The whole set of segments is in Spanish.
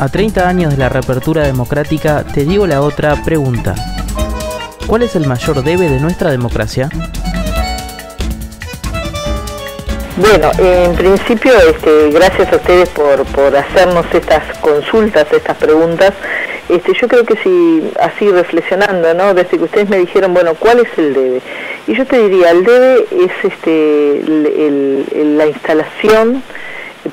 A 30 años de la reapertura democrática, te digo la otra pregunta. ¿Cuál es el mayor debe de nuestra democracia? Bueno, en principio, gracias a ustedes por hacernos estas consultas, estas preguntas. Yo creo que si, así reflexionando, ¿no? Desde que ustedes me dijeron, bueno, ¿cuál es el debe? Y yo te diría, el debe es la instalación,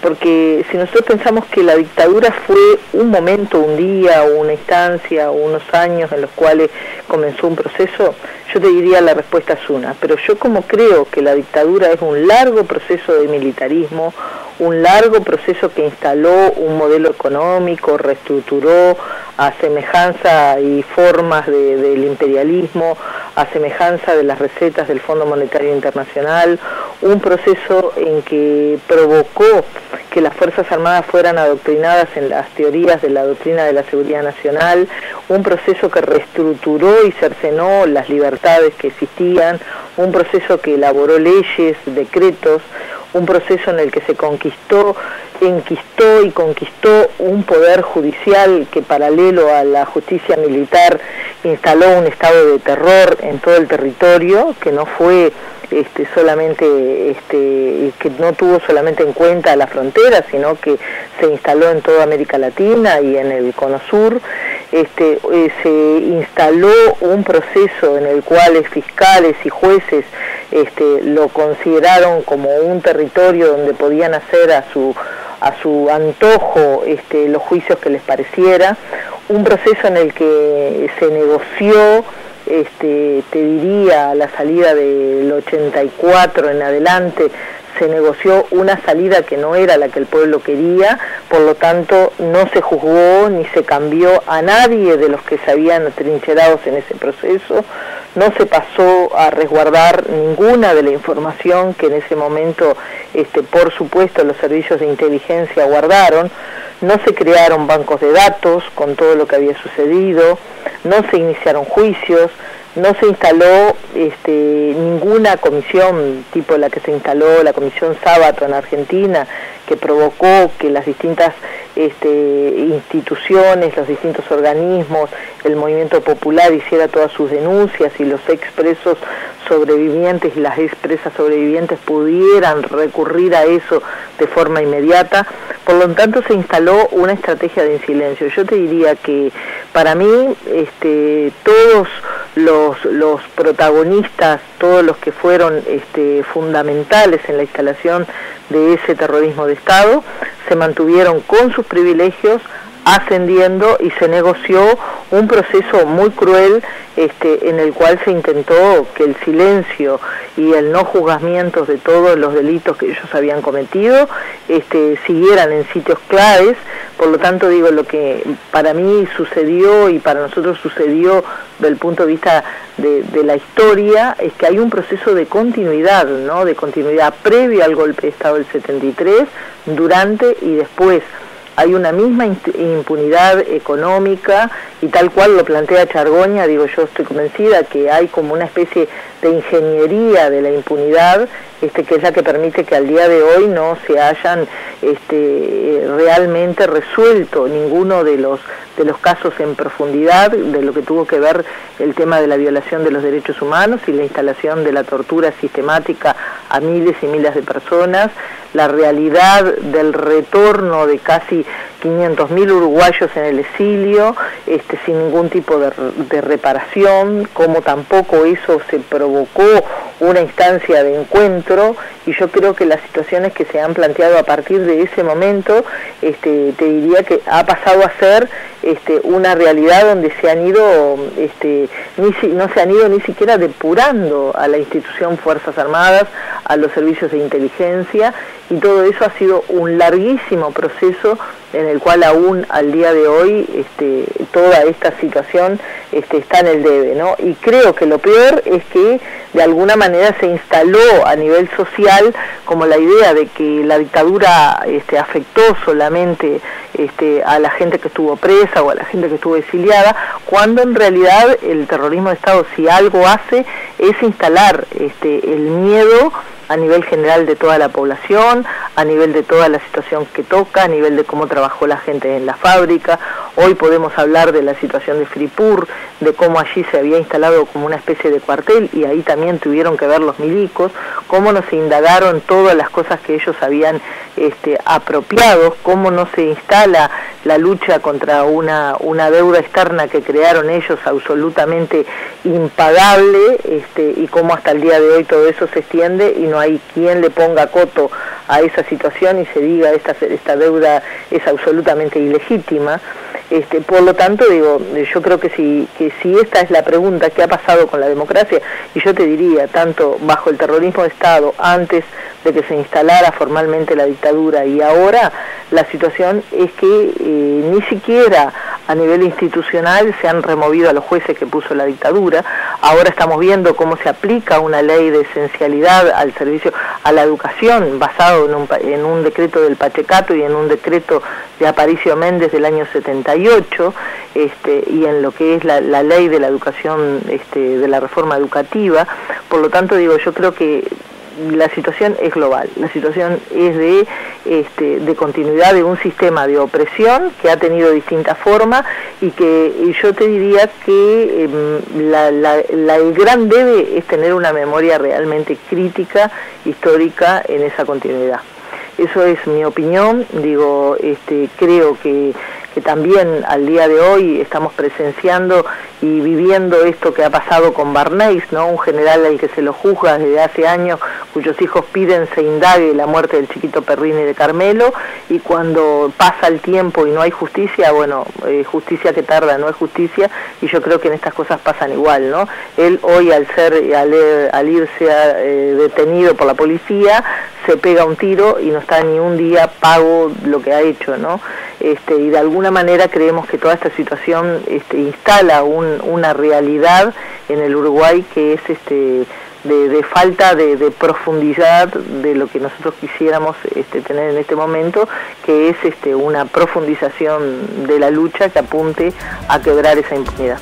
porque si nosotros pensamos que la dictadura fue un momento, un día, una instancia, unos años en los cuales comenzó un proceso, yo te diría la respuesta es una, pero yo como creo que la dictadura es un largo proceso de militarismo, un largo proceso que instaló un modelo económico, reestructuró a semejanza y formas del imperialismo, a semejanza de las recetas del Fondo Monetario Internacional, un proceso en que provocó que las Fuerzas Armadas fueran adoctrinadas en las teorías de la doctrina de la seguridad nacional, un proceso que reestructuró y cercenó las libertades que existían, un proceso que elaboró leyes, decretos, un proceso en el que se enquistó y conquistó un poder judicial que, paralelo a la justicia militar, instaló un estado de terror en todo el territorio, que no fue que no tuvo solamente en cuenta la frontera, sino que se instaló en toda América Latina y en el Cono Sur. Se instaló un proceso en el cual fiscales y jueces lo consideraron como un territorio donde podían hacer a su antojo los juicios que les pareciera, un proceso en el que se negoció, te diría, a la salida del 84 en adelante, se negoció una salida que no era la que el pueblo quería, por lo tanto no se juzgó ni se cambió a nadie de los que se habían atrincherados en ese proceso, no se pasó a resguardar ninguna de la información que en ese momento, por supuesto, los servicios de inteligencia guardaron, no se crearon bancos de datos con todo lo que había sucedido, no se iniciaron juicios, no se instaló ninguna comisión tipo la que se instaló, la comisión Sábato en Argentina, que provocó que las distintas instituciones, los distintos organismos, el movimiento popular hiciera todas sus denuncias y los expresos sobrevivientes y las expresas sobrevivientes pudieran recurrir a eso de forma inmediata. Por lo tanto, se instaló una estrategia de silencio. Yo te diría que para mí todos los protagonistas, todos los que fueron fundamentales en la instalación de ese terrorismo de Estado, se mantuvieron con sus privilegios, ascendiendo, y se negoció un proceso muy cruel en el cual se intentó que el silencio y el no juzgamiento de todos los delitos que ellos habían cometido siguieran en sitios claves. Por lo tanto, digo, lo que para mí sucedió y para nosotros sucedió desde el punto de vista de la historia es que hay un proceso de continuidad, ¿no? De continuidad previo al golpe de Estado del 73, durante y después. Hay una misma impunidad económica y tal cual lo plantea Chargoña, digo, yo estoy convencida que hay como una especie de ingeniería de la impunidad, que es la que permite que al día de hoy no se hayan realmente resuelto ninguno de los casos en profundidad, de lo que tuvo que ver el tema de la violación de los derechos humanos y la instalación de la tortura sistemática a miles y miles de personas, la realidad del retorno de casi 500.000 uruguayos en el exilio, sin ningún tipo de reparación, como tampoco eso se provocó una instancia de encuentro, y yo creo que las situaciones que se han planteado a partir de ese momento, te diría que ha pasado a ser una realidad donde se han ido, no se han ido ni siquiera depurando a la institución Fuerzas Armadas, a los servicios de inteligencia, y todo eso ha sido un larguísimo proceso en el cual aún al día de hoy toda esta situación está en el debe, ¿no? Y creo que lo peor es que de alguna manera se instaló a nivel social como la idea de que la dictadura afectó solamente a la gente que estuvo presa o a la gente que estuvo exiliada, cuando en realidad el terrorismo de Estado, si algo hace, es instalar el miedo a nivel general de toda la población, a nivel de toda la situación que toca, a nivel de cómo trabajó la gente en la fábrica. Hoy podemos hablar de la situación de Fripur, de cómo allí se había instalado como una especie de cuartel, y ahí también tuvieron que ver los milicos, cómo no se indagaron todas las cosas que ellos habían apropiado, cómo no se instala la lucha contra una deuda externa que crearon ellos absolutamente impagable, y cómo hasta el día de hoy todo eso se extiende y no hay quien le ponga coto a esa situación y se diga esta deuda es absolutamente ilegítima. Por lo tanto, digo, yo creo que si esta es la pregunta, ¿qué ha pasado con la democracia? Y yo te diría, tanto bajo el terrorismo de Estado, antes de que se instalara formalmente la dictadura y ahora, la situación es que ni siquiera a nivel institucional se han removido a los jueces que puso la dictadura. Ahora estamos viendo cómo se aplica una ley de esencialidad al servicio, a la educación, basado en un decreto del Pachecato y en un decreto de Aparicio Méndez del año 78, y en lo que es la ley de la educación, de la reforma educativa. Por lo tanto, digo, yo creo que la situación es global, la situación es de continuidad de un sistema de opresión que ha tenido distintas formas y yo te diría que el gran debe es tener una memoria realmente crítica, histórica en esa continuidad. Eso es mi opinión. Digo, creo que también al día de hoy estamos presenciando y viviendo esto que ha pasado con Barnés, ¿no? Un general al que se lo juzga desde hace años, cuyos hijos piden se indague la muerte del chiquito Perrini de Carmelo, y cuando pasa el tiempo y no hay justicia, bueno, justicia que tarda no es justicia, y yo creo que en estas cosas pasan igual, ¿no? Él hoy al irse detenido por la policía, se pega un tiro y no está ni un día pago lo que ha hecho, ¿no? Y de alguna manera creemos que toda esta situación instala una realidad en el Uruguay que es de falta de profundidad de lo que nosotros quisiéramos tener en este momento, que es una profundización de la lucha que apunte a quebrar esa impunidad.